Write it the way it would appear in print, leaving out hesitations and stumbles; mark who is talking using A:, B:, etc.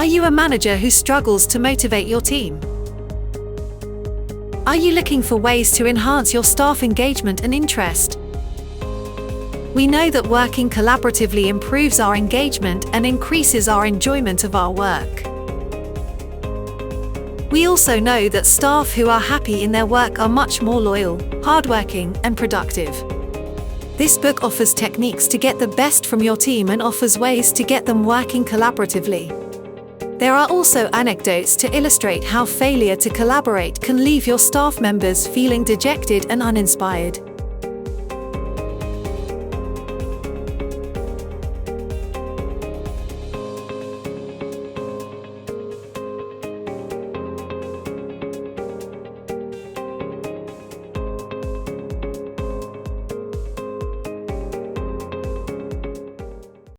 A: Are you a manager who struggles to motivate your team? Are you looking for ways to enhance your staff engagement and interest? We know that working collaboratively improves our engagement and increases our enjoyment of our work. We also know that staff who are happy in their work are much more loyal, hardworking, and productive. This book offers techniques to get the best from your team and offers ways to get them working collaboratively. There are also anecdotes to illustrate how failure to collaborate can leave your staff members feeling dejected and uninspired.